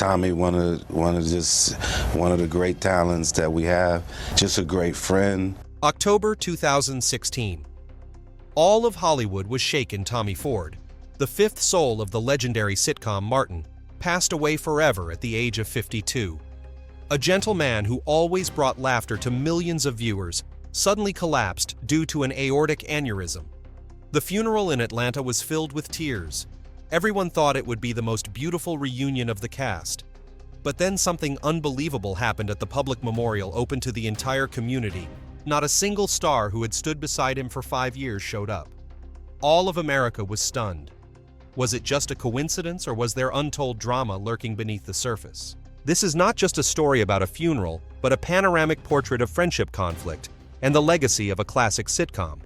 Tommy, one of the great talents that we have, just a great friend. October 2016. All of Hollywood was shaken. Tommy Ford, the fifth soul of the legendary sitcom Martin, passed away forever at the age of 52. A gentle man who always brought laughter to millions of viewers suddenly collapsed due to an aortic aneurysm. The funeral in Atlanta was filled with tears. Everyone thought it would be the most beautiful reunion of the cast. But then something unbelievable happened at the public memorial open to the entire community. Not a single star who had stood beside him for 5 years showed up. All of America was stunned. Was it just a coincidence, or was there untold drama lurking beneath the surface? This is not just a story about a funeral, but a panoramic portrait of friendship conflict and the legacy of a classic sitcom.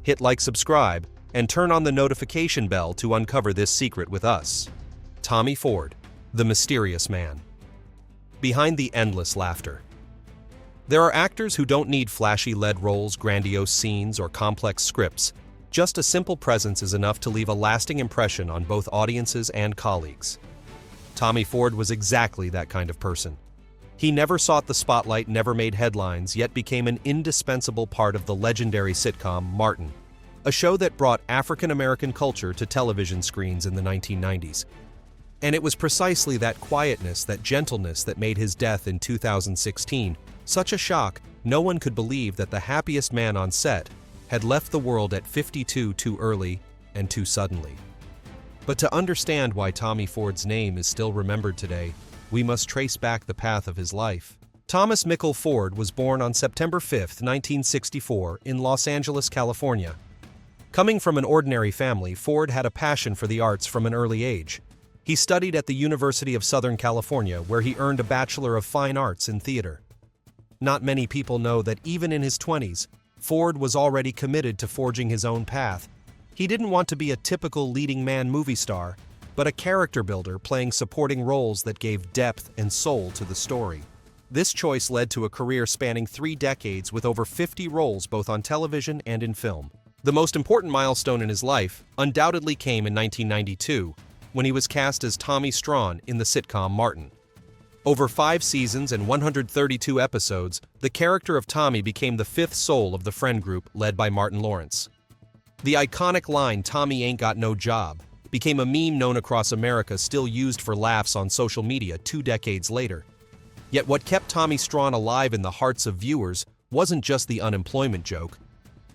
Hit like, subscribe, and turn on the notification bell to uncover this secret with us. Tommy Ford, the mysterious man. Behind the endless laughter. There are actors who don't need flashy lead roles, grandiose scenes, or complex scripts. Just a simple presence is enough to leave a lasting impression on both audiences and colleagues. Tommy Ford was exactly that kind of person. He never sought the spotlight, never made headlines, yet became an indispensable part of the legendary sitcom Martin, a show that brought African-American culture to television screens in the 1990s. And it was precisely that quietness, that gentleness that made his death in 2016 such a shock. No one could believe that the happiest man on set had left the world at 52 too early and too suddenly. But to understand why Tommy Ford's name is still remembered today, we must trace back the path of his life. Thomas Mickle Ford was born on September 5, 1964, in Los Angeles, California. Coming from an ordinary family, Ford had a passion for the arts from an early age. He studied at the University of Southern California, where he earned a Bachelor of Fine Arts in theater. Not many people know that even in his 20s, Ford was already committed to forging his own path. He didn't want to be a typical leading man movie star, but a character builder playing supporting roles that gave depth and soul to the story. This choice led to a career spanning 3 decades with over 50 roles both on television and in film. The most important milestone in his life undoubtedly came in 1992, when he was cast as Tommy Strawn in the sitcom Martin. Over 5 seasons and 132 episodes, the character of Tommy became the fifth soul of the friend group led by Martin Lawrence. The iconic line, "Tommy ain't got no job," became a meme known across America, still used for laughs on social media 2 decades later. Yet what kept Tommy Strawn alive in the hearts of viewers wasn't just the unemployment joke.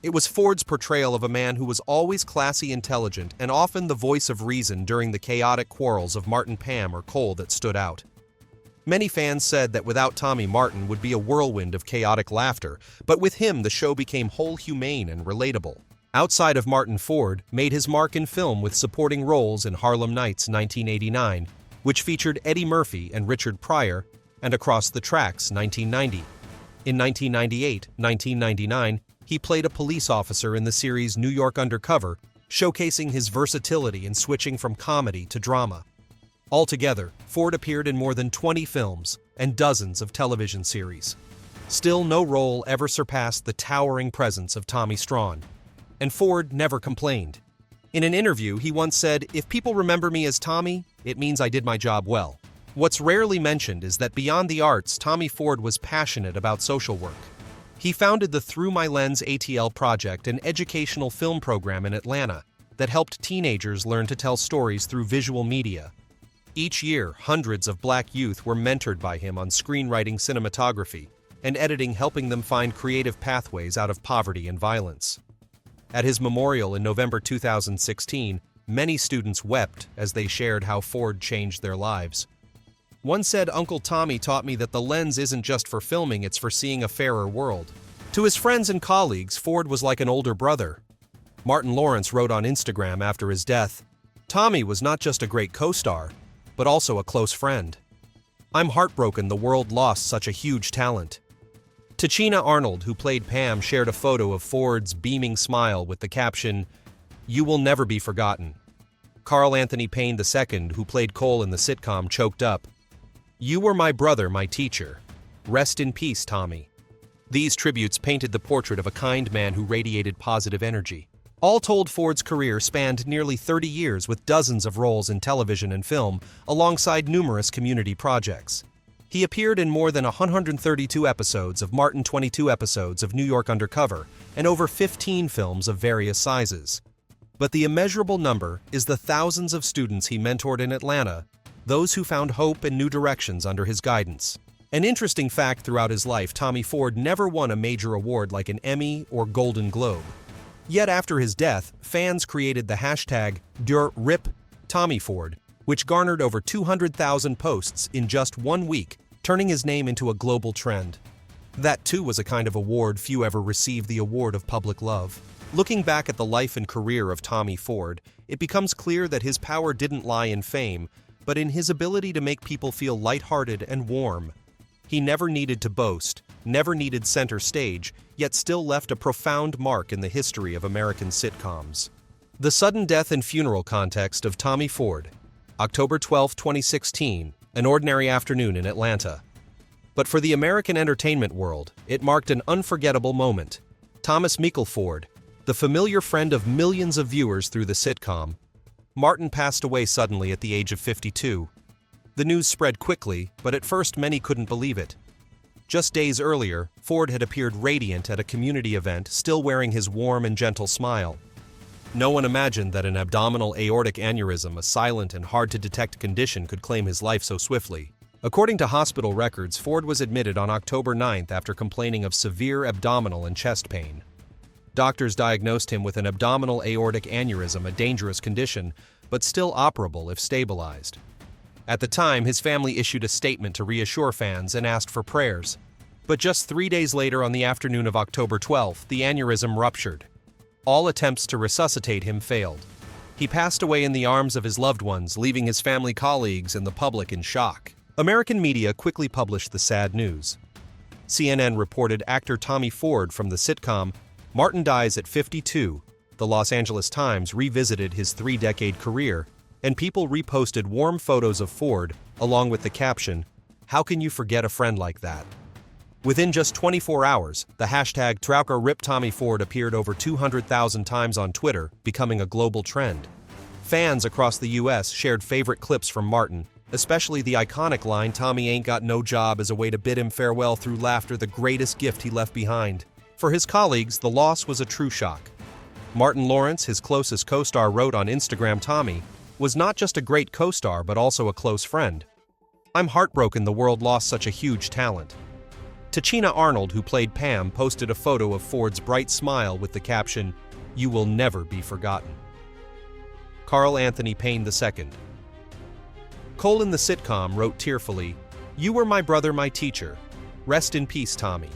It was Ford's portrayal of a man who was always classy, intelligent, and often the voice of reason during the chaotic quarrels of Martin, Pam, or Cole that stood out. Many fans said that without Tommy, Martin would be a whirlwind of chaotic laughter, but with him the show became whole, humane, and relatable. Outside of Martin, Ford made his mark in film with supporting roles in Harlem Nights 1989, which featured Eddie Murphy and Richard Pryor, and Across the Tracks 1990. In 1998, 1999, he played a police officer in the series New York Undercover, showcasing his versatility in switching from comedy to drama. Altogether, Ford appeared in more than 20 films and dozens of television series. Still, no role ever surpassed the towering presence of Tommy Strawn. And Ford never complained. In an interview, he once said, "If people remember me as Tommy, it means I did my job well." What's rarely mentioned is that beyond the arts, Tommy Ford was passionate about social work. He founded the Through My Lens ATL project, an educational film program in Atlanta that helped teenagers learn to tell stories through visual media. Each year, hundreds of Black youth were mentored by him on screenwriting, cinematography, and editing, helping them find creative pathways out of poverty and violence. At his memorial in November 2016, many students wept as they shared how Ford changed their lives. One said, "Uncle Tommy taught me that the lens isn't just for filming, it's for seeing a fairer world." To his friends and colleagues, Ford was like an older brother. Martin Lawrence wrote on Instagram after his death, "Tommy was not just a great co-star, but also a close friend. I'm heartbroken the world lost such a huge talent." Tachina Arnold, who played Pam, shared a photo of Ford's beaming smile with the caption, "You will never be forgotten." Carl Anthony Payne II, who played Cole in the sitcom, choked up, "You were my brother, my teacher. Rest in peace, Tommy." These tributes painted the portrait of a kind man who radiated positive energy. All told, Ford's career spanned nearly 30 years with dozens of roles in television and film, alongside numerous community projects. He appeared in more than 132 episodes of Martin, 22 episodes of New York Undercover, and over 15 films of various sizes. But the immeasurable number is the thousands of students he mentored in Atlanta, those who found hope and new directions under his guidance. An interesting fact: throughout his life, Tommy Ford never won a major award like an Emmy or Golden Globe. Yet after his death, fans created the hashtag #RipTommyFord, which garnered over 200,000 posts in just 1 week, turning his name into a global trend. That too was a kind of award few ever received: the award of public love. Looking back at the life and career of Tommy Ford, it becomes clear that his power didn't lie in fame, but in his ability to make people feel lighthearted and warm. He never needed to boast, never needed center stage, yet still left a profound mark in the history of American sitcoms. The sudden death and funeral context of Tommy Ford. October 12, 2016, an ordinary afternoon in Atlanta. But for the American entertainment world, it marked an unforgettable moment. Thomas Michael Ford, the familiar friend of millions of viewers through the sitcom, Martin, passed away suddenly at the age of 52. The news spread quickly, but at first many couldn't believe it. Just days earlier, Ford had appeared radiant at a community event, still wearing his warm and gentle smile. No one imagined that an abdominal aortic aneurysm, a silent and hard-to-detect condition, could claim his life so swiftly. According to hospital records, Ford was admitted on October 9th after complaining of severe abdominal and chest pain. Doctors diagnosed him with an abdominal aortic aneurysm, a dangerous condition, but still operable if stabilized. At the time, his family issued a statement to reassure fans and asked for prayers. But just 3 days later, on the afternoon of October 12th, the aneurysm ruptured. All attempts to resuscitate him failed. He passed away in the arms of his loved ones, leaving his family, colleagues, and the public in shock. American media quickly published the sad news. CNN reported actor Tommy Ford from the sitcom Martin dies at 52. The Los Angeles Times revisited his 3-decade career, and people reposted warm photos of Ford, along with the caption, "How can you forget a friend like that?" Within just 24 hours, the hashtag #RipTommyFord appeared over 200,000 times on Twitter, becoming a global trend. Fans across the U.S. shared favorite clips from Martin, especially the iconic line, "Tommy ain't got no job," as a way to bid him farewell through laughter, the greatest gift he left behind. For his colleagues, the loss was a true shock. Martin Lawrence, his closest co-star, wrote on Instagram, "Tommy was not just a great co-star but also a close friend. I'm heartbroken the world lost such a huge talent." Tachina Arnold, who played Pam, posted a photo of Ford's bright smile with the caption, "You will never be forgotten." Carl Anthony Payne II. Cole in the sitcom wrote tearfully, "You were my brother, my teacher. Rest in peace, Tommy."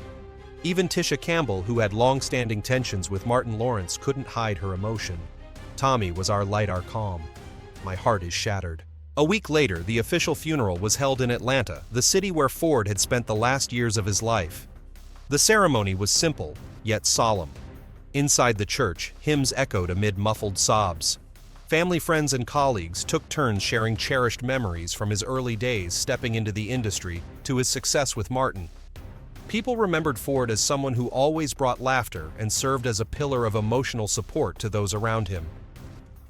Even Tisha Campbell, who had long-standing tensions with Martin Lawrence, couldn't hide her emotion. "Tommy was our light, our calm. My heart is shattered." A week later, the official funeral was held in Atlanta, the city where Ford had spent the last years of his life. The ceremony was simple, yet solemn. Inside the church, hymns echoed amid muffled sobs. Family, friends, and colleagues took turns sharing cherished memories from his early days stepping into the industry to his success with Martin. People remembered Ford as someone who always brought laughter and served as a pillar of emotional support to those around him.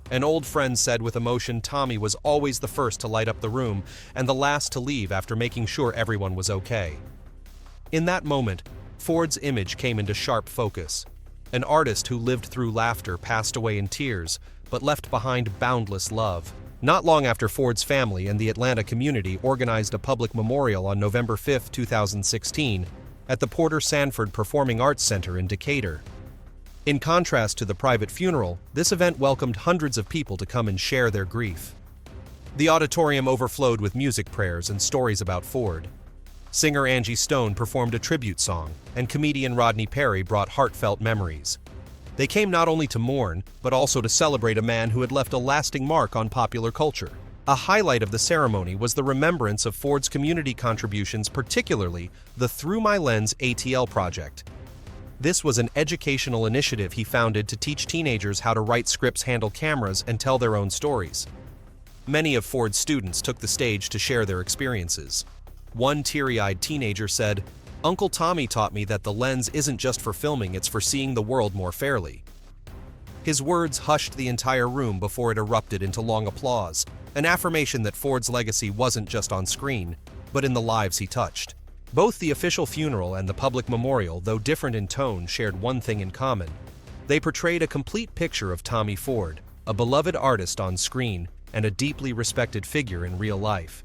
An old friend said with emotion, "Tommy was always the first to light up the room and the last to leave after making sure everyone was okay." In that moment, Ford's image came into sharp focus. An artist who lived through laughter passed away in tears, but left behind boundless love. Not long after, Ford's family and the Atlanta community organized a public memorial on November 5, 2016, at the Porter Sanford Performing Arts Center in Decatur. In contrast to the private funeral, this event welcomed hundreds of people to come and share their grief. The auditorium overflowed with music, prayers, and stories about Ford. Singer Angie Stone performed a tribute song, and comedian Rodney Perry brought heartfelt memories. They came not only to mourn, but also to celebrate a man who had left a lasting mark on popular culture. A highlight of the ceremony was the remembrance of Ford's community contributions, particularly the Through My Lens ATL project. This was an educational initiative he founded to teach teenagers how to write scripts, handle cameras, and tell their own stories. Many of Ford's students took the stage to share their experiences. One teary-eyed teenager said, "Uncle Tommy taught me that the lens isn't just for filming, it's for seeing the world more fairly." His words hushed the entire room before it erupted into long applause, an affirmation that Ford's legacy wasn't just on screen, but in the lives he touched. Both the official funeral and the public memorial, though different in tone, shared one thing in common. They portrayed a complete picture of Tommy Ford, a beloved artist on screen and a deeply respected figure in real life.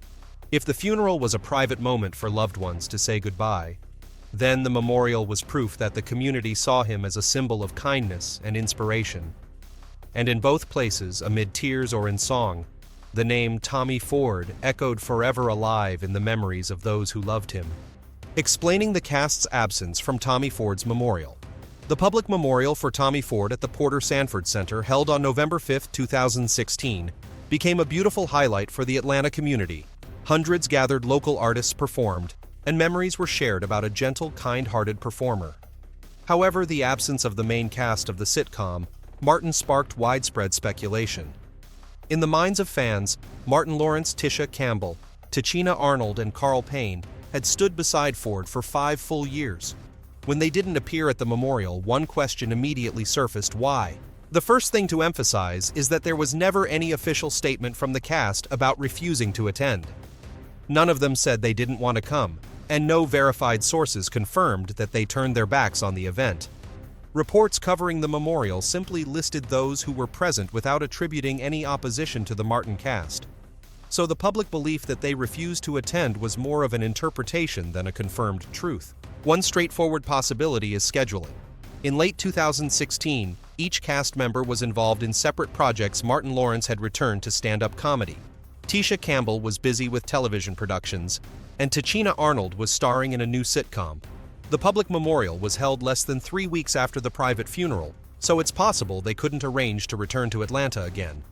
If the funeral was a private moment for loved ones to say goodbye, then the memorial was proof that the community saw him as a symbol of kindness and inspiration. And in both places, amid tears or in song, the name Tommy Ford echoed forever alive in the memories of those who loved him. Explaining the cast's absence from Tommy Ford's memorial. The public memorial for Tommy Ford at the Porter Sanford Center, held on November 5, 2016, became a beautiful highlight for the Atlanta community. Hundreds gathered, local artists performed, and memories were shared about a gentle, kind-hearted performer. However, the absence of the main cast of the sitcom, Martin, sparked widespread speculation. In the minds of fans, Martin Lawrence, Tisha Campbell, Tichina Arnold, and Carl Payne had stood beside Ford for 5 full years. When they didn't appear at the memorial, one question immediately surfaced: why? The first thing to emphasize is that there was never any official statement from the cast about refusing to attend. None of them said they didn't want to come, and no verified sources confirmed that they turned their backs on the event. Reports covering the memorial simply listed those who were present without attributing any opposition to the Martin cast. So the public belief that they refused to attend was more of an interpretation than a confirmed truth. One straightforward possibility is scheduling. In late 2016, each cast member was involved in separate projects. Martin Lawrence had returned to stand-up comedy. Tisha Campbell was busy with television productions, and Tichina Arnold was starring in a new sitcom. The public memorial was held less than 3 weeks after the private funeral, so it's possible they couldn't arrange to return to Atlanta again.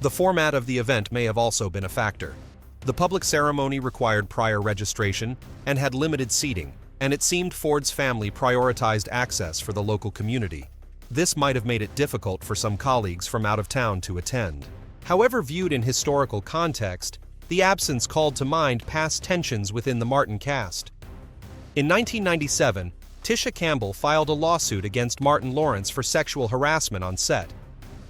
The format of the event may have also been a factor. The public ceremony required prior registration and had limited seating, and it seemed Ford's family prioritized access for the local community. This might have made it difficult for some colleagues from out of town to attend. However, viewed in historical context, the absence called to mind past tensions within the Martin cast. In 1997, Tisha Campbell filed a lawsuit against Martin Lawrence for sexual harassment on set.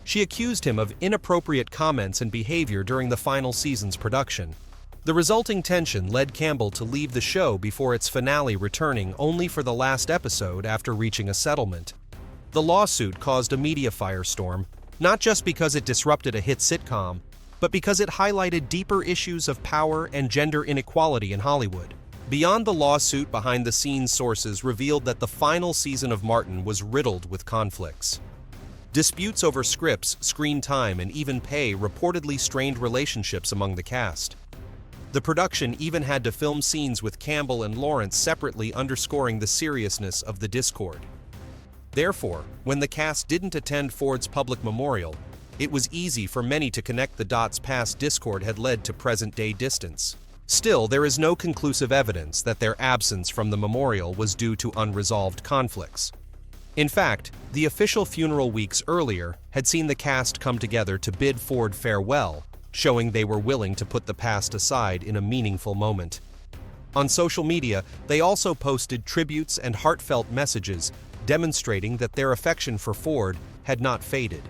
She accused him of inappropriate comments and behavior during the final season's production. The resulting tension led Campbell to leave the show before its finale, returning only for the last episode after reaching a settlement. The lawsuit caused a media firestorm, not just because it disrupted a hit sitcom, but because it highlighted deeper issues of power and gender inequality in Hollywood. Beyond the lawsuit, behind-the-scenes sources revealed that the final season of Martin was riddled with conflicts. Disputes over scripts, screen time, and even pay reportedly strained relationships among the cast. The production even had to film scenes with Campbell and Lawrence separately, underscoring the seriousness of the discord. Therefore, when the cast didn't attend Ford's public memorial, it was easy for many to connect the dots. Past discord had led to present-day distance. Still, there is no conclusive evidence that their absence from the memorial was due to unresolved conflicts. In fact, the official funeral weeks earlier had seen the cast come together to bid Ford farewell, showing they were willing to put the past aside in a meaningful moment. On social media, they also posted tributes and heartfelt messages, demonstrating that their affection for Ford had not faded.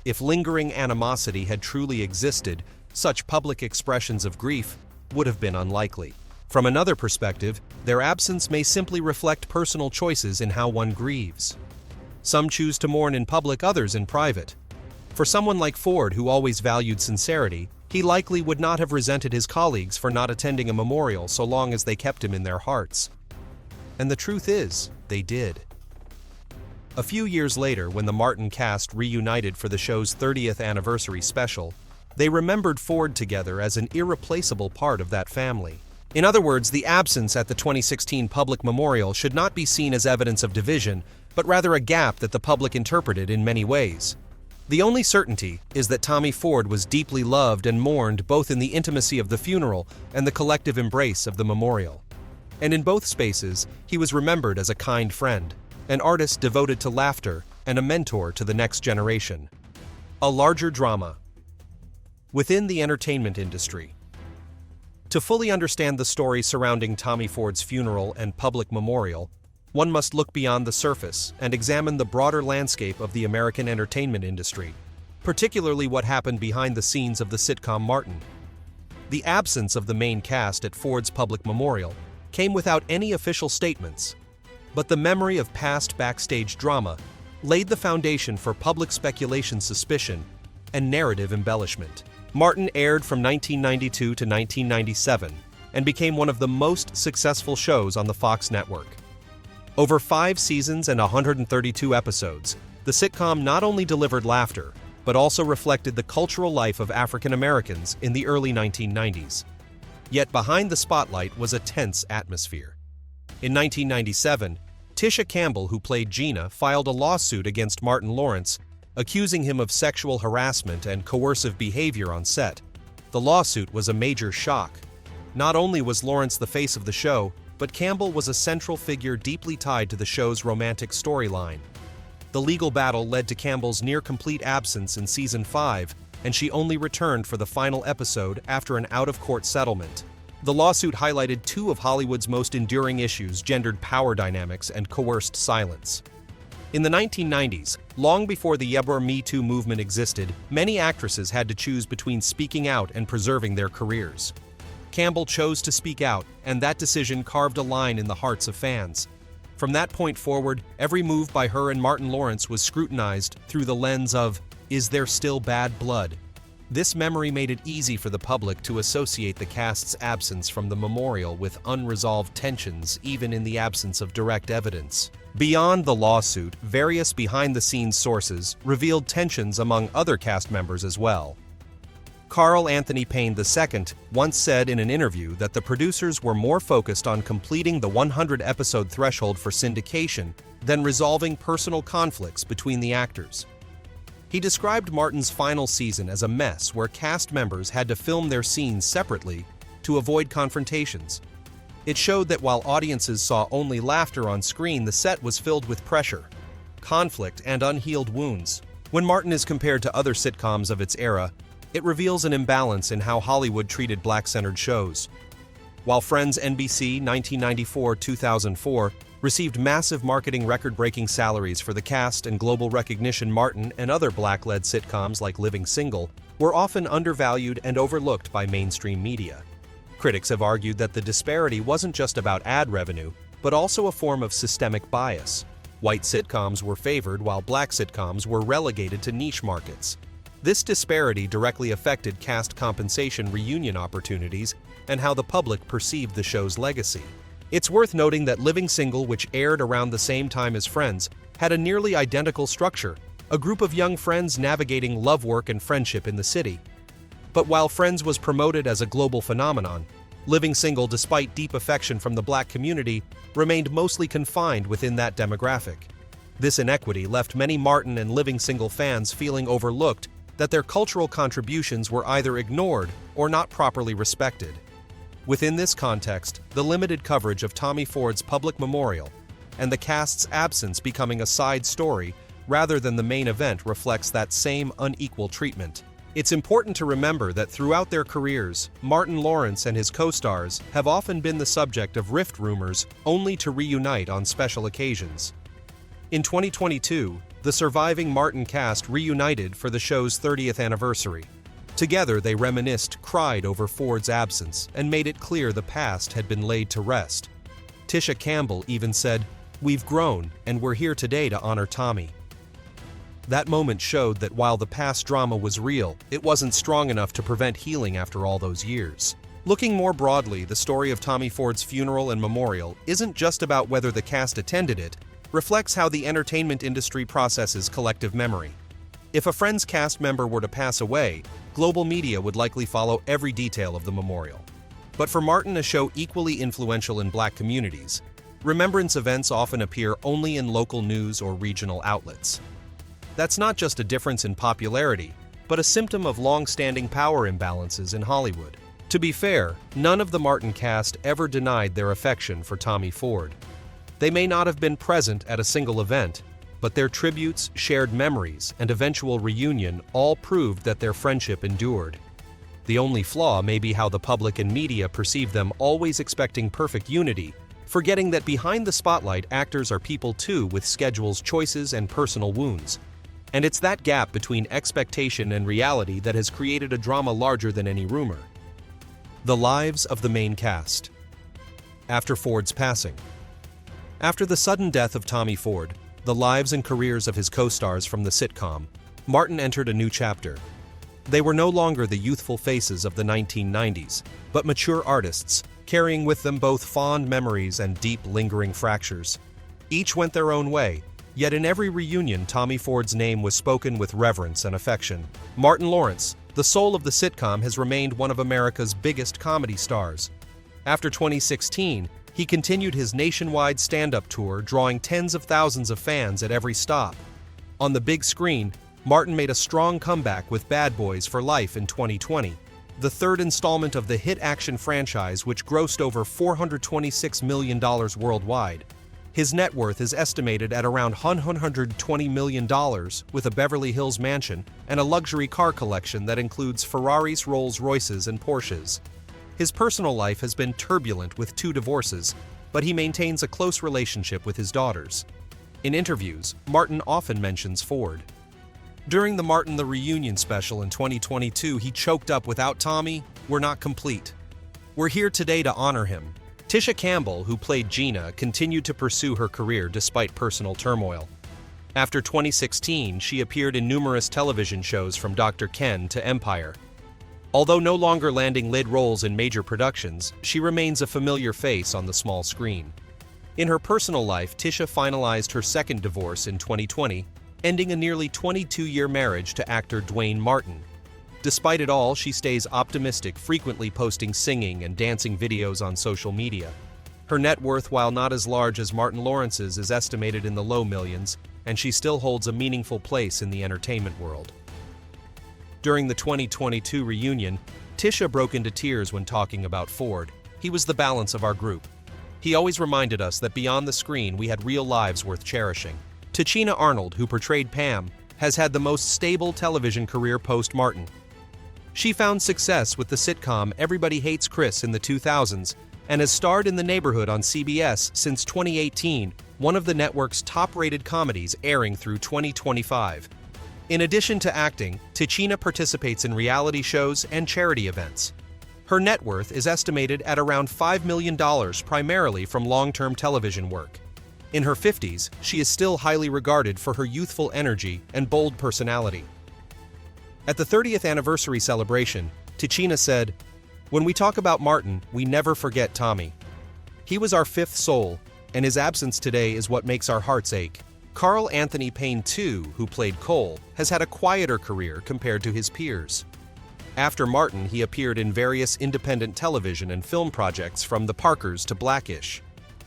If lingering animosity had truly existed, such public expressions of grief would have been unlikely. From another perspective, their absence may simply reflect personal choices in how one grieves. Some choose to mourn in public, others in private. For someone like Ford, who always valued sincerity, he likely would not have resented his colleagues for not attending a memorial so long as they kept him in their hearts. And the truth is, they did. A few years later, when the Martin cast reunited for the show's 30th anniversary special, they remembered Ford together as an irreplaceable part of that family. In other words, the absence at the 2016 public memorial should not be seen as evidence of division, but rather a gap that the public interpreted in many ways. The only certainty is that Tommy Ford was deeply loved and mourned, both in the intimacy of the funeral and the collective embrace of the memorial. And in both spaces, he was remembered as a kind friend, an artist devoted to laughter, and a mentor to the next generation. A larger drama within the entertainment industry. To fully understand the story surrounding Tommy Ford's funeral and public memorial, one must look beyond the surface and examine the broader landscape of the American entertainment industry, particularly what happened behind the scenes of the sitcom Martin. The absence of the main cast at Ford's public memorial came without any official statements, but the memory of past backstage drama laid the foundation for public speculation, suspicion, and narrative embellishment. Martin aired from 1992 to 1997 and became one of the most successful shows on the Fox network. Over 5 seasons and 132 episodes, the sitcom not only delivered laughter, but also reflected the cultural life of African Americans in the early 1990s. Yet behind the spotlight was a tense atmosphere. In 1997, Tisha Campbell, who played Gina, filed a lawsuit against Martin Lawrence, accusing him of sexual harassment and coercive behavior on set. The lawsuit was a major shock. Not only was Lawrence the face of the show, but Campbell was a central figure deeply tied to the show's romantic storyline. The legal battle led to Campbell's near-complete absence in Season 5, and she only returned for the final episode after an out-of-court settlement. The lawsuit highlighted 2 of Hollywood's most enduring issues: gendered power dynamics and coerced silence. In the 1990s, long before the Me Too movement existed, many actresses had to choose between speaking out and preserving their careers. Campbell chose to speak out, and that decision carved a line in the hearts of fans. From that point forward, every move by her and Martin Lawrence was scrutinized through the lens of, is there still bad blood? This memory made it easy for the public to associate the cast's absence from the memorial with unresolved tensions, even in the absence of direct evidence. Beyond the lawsuit, various behind-the-scenes sources revealed tensions among other cast members as well. Carl Anthony Payne II once said in an interview that the producers were more focused on completing the 100-episode threshold for syndication than resolving personal conflicts between the actors. He described Martin's final season as a mess where cast members had to film their scenes separately to avoid confrontations. It showed that while audiences saw only laughter on screen, the set was filled with pressure, conflict, and unhealed wounds. When Martin is compared to other sitcoms of its era, it reveals an imbalance in how Hollywood treated black-centered shows. While Friends NBC 1994-2004 received massive marketing record-breaking salaries for the cast and global recognition, Martin and other black-led sitcoms like Living Single were often undervalued and overlooked by mainstream media. Critics have argued that the disparity wasn't just about ad revenue, but also a form of systemic bias. White sitcoms were favored while black sitcoms were relegated to niche markets. This disparity directly affected cast compensation, reunion opportunities, and how the public perceived the show's legacy. It's worth noting that Living Single, which aired around the same time as Friends, had a nearly identical structure, a group of young friends navigating love, work, and friendship in the city. But while Friends was promoted as a global phenomenon, Living Single, despite deep affection from the black community, remained mostly confined within that demographic. This inequity left many Martin and Living Single fans feeling overlooked, that their cultural contributions were either ignored or not properly respected. Within this context, the limited coverage of Tommy Ford's public memorial and the cast's absence becoming a side story rather than the main event reflects that same unequal treatment. It's important to remember that throughout their careers, Martin Lawrence and his co-stars have often been the subject of rift rumors only to reunite on special occasions. In 2022, the surviving Martin cast reunited for the show's 30th anniversary. Together, they reminisced, cried over Ford's absence, and made it clear the past had been laid to rest. Tisha Campbell even said, "We've grown, and we're here today to honor Tommy." That moment showed that while the past drama was real, it wasn't strong enough to prevent healing after all those years. Looking more broadly, the story of Tommy Ford's funeral and memorial isn't just about whether the cast attended it, reflects how the entertainment industry processes collective memory. If a Friends cast member were to pass away, global media would likely follow every detail of the memorial. But for Martin, a show equally influential in black communities, remembrance events often appear only in local news or regional outlets. That's not just a difference in popularity, but a symptom of long-standing power imbalances in Hollywood. To be fair, none of the Martin cast ever denied their affection for Tommy Ford. They may not have been present at a single event, but their tributes, shared memories, and eventual reunion all proved that their friendship endured. The only flaw may be how the public and media perceive them, always expecting perfect unity, forgetting that behind the spotlight, actors are people too, with schedules, choices, and personal wounds. And it's that gap between expectation and reality that has created a drama larger than any rumor. The lives of the main cast. After Ford's passing. After the sudden death of Tommy Ford, the lives and careers of his co-stars from the sitcom, Martin entered a new chapter. They were no longer the youthful faces of the 1990s, but mature artists, carrying with them both fond memories and deep, lingering fractures. Each went their own way, yet in every reunion, Tommy Ford's name was spoken with reverence and affection. Martin Lawrence, the soul of the sitcom, has remained one of America's biggest comedy stars. After 2016, he continued his nationwide stand-up tour, drawing tens of thousands of fans at every stop. On the big screen, Martin made a strong comeback with Bad Boys for Life in 2020, the third installment of the hit action franchise, which grossed over $426 million worldwide. His net worth is estimated at around $120 million, with a Beverly Hills mansion and a luxury car collection that includes Ferraris, Rolls-Royces, and Porsches. His personal life has been turbulent with 2 divorces, but he maintains a close relationship with his daughters. In interviews, Martin often mentions Ford. During the Martin the Reunion special in 2022, he choked up, "Without Tommy, we're not complete." We're here today to honor him. Tisha Campbell, who played Gina, continued to pursue her career despite personal turmoil. After 2016, she appeared in numerous television shows from Dr. Ken to Empire. Although no longer landing lead roles in major productions, she remains a familiar face on the small screen. In her personal life, Tisha finalized her second divorce in 2020, ending a nearly 22-year marriage to actor Dwayne Martin. Despite it all, she stays optimistic, frequently posting singing and dancing videos on social media. Her net worth, while not as large as Martin Lawrence's, is estimated in the low millions, and she still holds a meaningful place in the entertainment world. During the 2022 reunion, Tisha broke into tears when talking about Ford. "He was the balance of our group. He always reminded us that beyond the screen we had real lives worth cherishing." Tichina Arnold, who portrayed Pam, has had the most stable television career post-Martin. She found success with the sitcom Everybody Hates Chris in the 2000s and has starred in The Neighborhood on CBS since 2018, one of the network's top-rated comedies, airing through 2025. In addition to acting, Tichina participates in reality shows and charity events. Her net worth is estimated at around $5 million, primarily from long-term television work. In her 50s, she is still highly regarded for her youthful energy and bold personality. At the 30th anniversary celebration, Tichina said, "When we talk about Martin, we never forget Tommy. He was our fifth soul, and his absence today is what makes our hearts ache." Carl Anthony Payne, too, who played Cole, has had a quieter career compared to his peers. After Martin, he appeared in various independent television and film projects, from The Parkers to Blackish.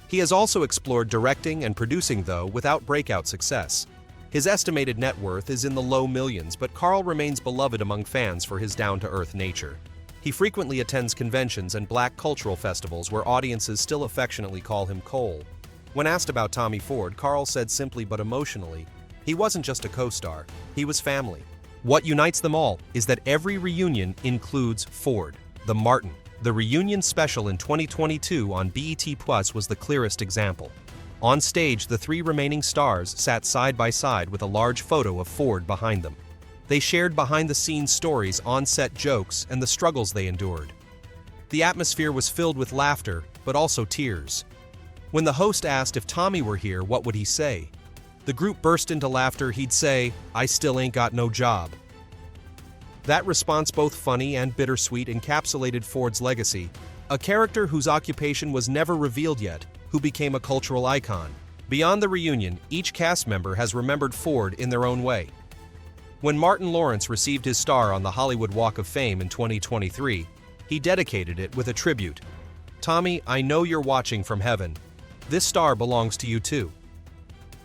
He has also explored directing and producing, though without breakout success. His estimated net worth is in the low millions, but Carl remains beloved among fans for his down-to-earth nature. He frequently attends conventions and black cultural festivals where audiences still affectionately call him Cole. When asked about Tommy Ford, Carl said simply but emotionally, "He wasn't just a co-star, he was family." What unites them all is that every reunion includes Ford, the Martin. The reunion special in 2022 on BET Plus was the clearest example. On stage, the 3 remaining stars sat side by side with a large photo of Ford behind them. They shared behind-the-scenes stories, on-set jokes, and the struggles they endured. The atmosphere was filled with laughter, but also tears. When the host asked if Tommy were here, what would he say? The group burst into laughter. He'd say, "I still ain't got no job." That response, both funny and bittersweet, encapsulated Ford's legacy, a character whose occupation was never revealed yet, who became a cultural icon. Beyond the reunion, each cast member has remembered Ford in their own way. When Martin Lawrence received his star on the Hollywood Walk of Fame in 2023, he dedicated it with a tribute. "Tommy, I know you're watching from heaven. This star belongs to you too."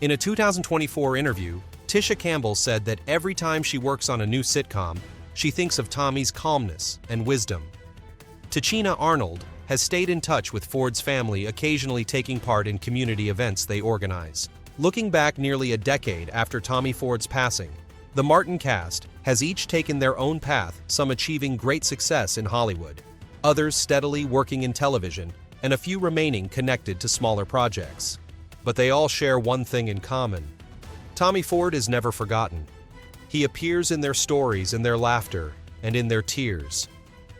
In a 2024 interview, Tisha Campbell said that every time she works on a new sitcom, she thinks of Tommy's calmness and wisdom. Tichina Arnold has stayed in touch with Ford's family, occasionally taking part in community events they organize. Looking back nearly a decade after Tommy Ford's passing, the Martin cast has each taken their own path, some achieving great success in Hollywood, others steadily working in television, and a few remaining connected to smaller projects. But they all share one thing in common. Tommy Ford is never forgotten. He appears in their stories, in their laughter, and in their tears.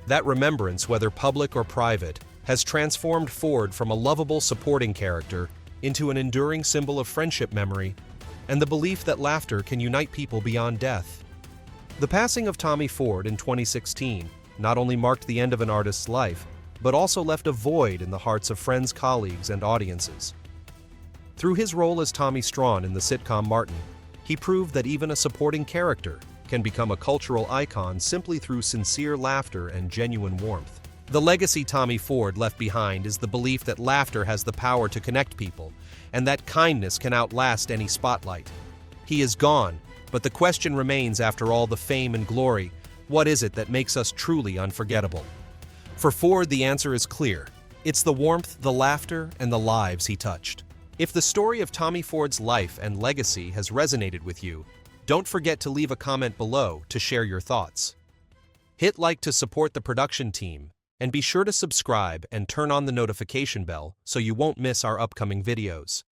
That remembrance, whether public or private, has transformed Ford from a lovable supporting character into an enduring symbol of friendship, memory, and the belief that laughter can unite people beyond death. The passing of Tommy Ford in 2016 not only marked the end of an artist's life, but also left a void in the hearts of friends, colleagues, and audiences. Through his role as Tommy Strawn in the sitcom Martin, he proved that even a supporting character can become a cultural icon simply through sincere laughter and genuine warmth. The legacy Tommy Ford left behind is the belief that laughter has the power to connect people, and that kindness can outlast any spotlight. He is gone, but the question remains, after all the fame and glory, what is it that makes us truly unforgettable? For Ford, the answer is clear. It's the warmth, the laughter, and the lives he touched. If the story of Tommy Ford's life and legacy has resonated with you, don't forget to leave a comment below to share your thoughts. Hit like to support the production team, and be sure to subscribe and turn on the notification bell so you won't miss our upcoming videos.